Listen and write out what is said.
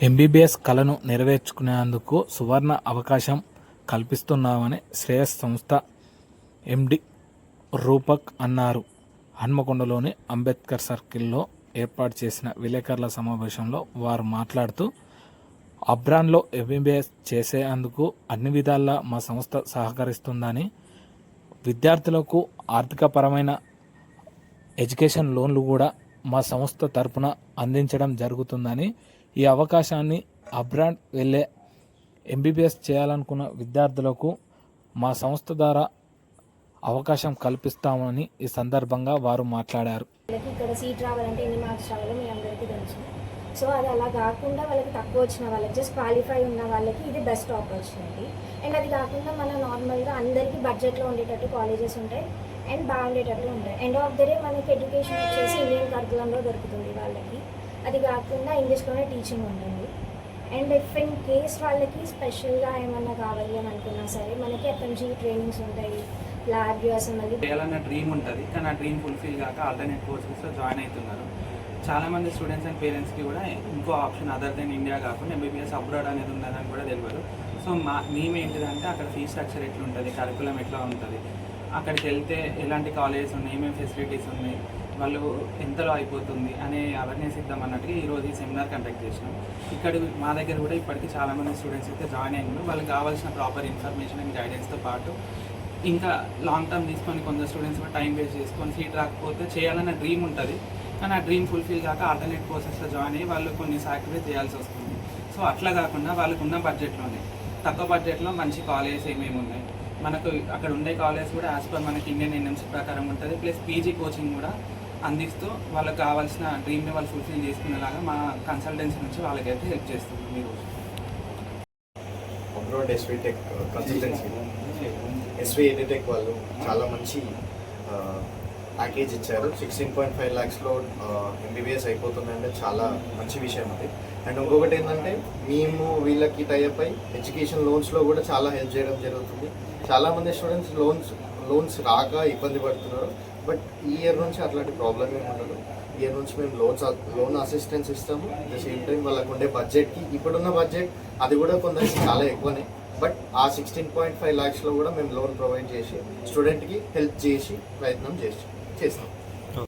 MBBS కలను నెరవేర్చుకునేందుకు సువర్ణ అవకాశం కల్పిస్తున్నామని శ్రేయస్ సంస్థ ఎండి రూపక్ అన్నారు. హన్మకొండలోని అంబేద్కర్ సర్కిల్లో ఏర్పాటు చేసిన విలేకరుల సమావేశంలో వారు మాట్లాడుతూ, అబ్రాన్లో ఎంబీబీఎస్ చేసేందుకు అన్ని విధాలా మా సంస్థ సహకరిస్తుందని, విద్యార్థులకు ఆర్థికపరమైన ఎడ్యుకేషన్ లోన్లు కూడా మా సంస్థ తరపున అందించడం జరుగుతుందని, ఈ అవకాశాన్ని అబ్రాడ్ వెళ్ళే ఎంబీబీఎస్ చేయాలనుకున్న విద్యార్థులకు మా సంస్థ ద్వారా అవకాశం కల్పిస్తామని ఈ సందర్భంగా వారు మాట్లాడారు. ఇక్కడ సీట్ రావాలంటే ఎన్ని మార్క్స్ రావాలో మీ అందరికీ తెలుసు. సో అది అలా కాకుండా వాళ్ళకి తక్కువ వచ్చిన వాళ్ళకి, జస్ట్ క్వాలిఫై ఉన్న వాళ్ళకి ఇది బెస్ట్ ఆపర్చునిటీ. అండ్ అది కాకుండా మన నార్మల్గా అందరికీ బడ్జెట్లో ఉండేటట్టు కాలేజెస్ ఉంటాయి అండ్ బాగుండేటట్టు ఉంటాయి. ఎండ్ ఆఫ్ ద డే మనకి ఎడ్యుకేషన్ వచ్చేసి ఇండియన్ కరికులంలో దొరుకుతుంది వాళ్ళకి. అది కాకుండా ఇంగ్లీష్లోనే టీచింగ్ ఉంటుంది. అండ్ ఇఫ్ ఇన్ కేస్ వాళ్ళకి స్పెషల్గా ఏమన్నా కావాలి అని అనుకున్నా సరే మనకి ఎఫ్ఎంజీ ట్రైనింగ్స్ ఉంటాయి, ల్యాబ్ మళ్ళీ చేయాలన్న డ్రీమ్ ఉంటుంది. కానీ ఆ డ్రీమ్ ఫుల్ఫిల్ కాక ఆల్టర్నేట్ కోర్సెస్లో జాయిన్ అవుతున్నారు. చాలామంది స్టూడెంట్స్ అండ్ పేరెంట్స్కి కూడా ఇంకో ఆప్షన్ అదర్ దెన్ ఇండియా కాకుండా ఎంబీబీఎస్ అబ్రాడ్ అనేది ఉందని కూడా తెలియదు. సో మేమేంటిదంటే అక్కడ ఫీ స్ట్రక్చర్ ఎట్లుంటుంది, కరికులం ఎట్లా ఉంటుంది, అక్కడికి వెళ్తే ఎలాంటి కాలేజెస్ ఉన్నాయి, ఏమేమి ఫెసిలిటీస్ ఉన్నాయి, వాళ్ళు ఎంతలో అయిపోతుంది అనే అవేర్నెస్ ఇద్దామన్నట్టుగా ఈరోజు ఈ సెమినార్ కండక్ట్ చేసినాం. ఇక్కడ మా దగ్గర కూడా ఇప్పటికీ చాలామంది స్టూడెంట్స్ అయితే జాయిన్ అయినారు. వాళ్ళకి కావాల్సిన ప్రాపర్ ఇన్ఫర్మేషన్ అండ్ గైడెన్స్తో పాటు ఇంకా లాంగ్ టర్మ్ తీసుకొని కొందరు స్టూడెంట్స్ కూడా టైం వేస్ట్ చేసుకొని సీట్ రాకపోతే చేయాలన్న డ్రీమ్ ఉంటుంది. కానీ ఆ డ్రీమ్ ఫుల్ఫిల్ కాక ఆల్టర్నేట్ కోర్సెస్లో జాయిన్ అయ్యి వాళ్ళు కొన్ని సాక్రిఫైస్ చేయాల్సి వస్తుంది. సో అట్లా కాకుండా వాళ్ళకు ఉన్న బడ్జెట్లోనే తక్కువ బడ్జెట్లో మంచి కాలేజెస్ ఏమేమి ఉన్నాయి, మనకు అక్కడ ఉండే కాలేజ్ కూడా యాజ్ పర్ మనకి ఇండియన్ ఎన్ఎంసీ ప్రకారం ఉంటుంది. ప్లస్ పీజీ కోచింగ్ కూడా అందిస్తూ వాళ్ళకి కావాల్సిన డ్రీమ్ని వాళ్ళు ఫుల్ఫిల్ చేసుకునేలాగా మా కన్సల్టెన్సీ నుంచి వాళ్ళకైతే హెల్ప్ చేస్తున్నాం. మీరు abroad SV tech consultancy SV edtech వాళ్ళు చాలా మంచి ప్యాకేజ్ ఇచ్చారు. 16.5 lakhsలో ఎంబీబీఎస్ అయిపోతుందంటే చాలా మంచి విషయం అది. అండ్ ఇంకొకటి ఏంటంటే మేము వీళ్ళకి టైప్ అయి ఎడ్యుకేషన్ లోన్స్లో కూడా చాలా హెల్ప్ చేయడం జరుగుతుంది. చాలామంది స్టూడెంట్స్ లోన్స్ రాక ఇబ్బంది పడుతున్నారు. బట్ ఈ ఇయర్ నుంచి అట్లాంటి ప్రాబ్లం ఏమి ఉండదు. ఈ ఇయర్ నుంచి మేము లోన్ అసిస్టెన్స్ ఇస్తాము. అట్ ద సేమ్ టైం వాళ్ళకు ఉండే బడ్జెట్కి, ఇప్పుడున్న బడ్జెట్ అది కూడా కొందరికి చాలా ఎక్కువనే, బట్ ఆ 16.5 lakhsలో కూడా మేము లోన్ ప్రొవైడ్ చేసి స్టూడెంట్కి హెల్ప్ చేసి ప్రయత్నం చేస్తాం.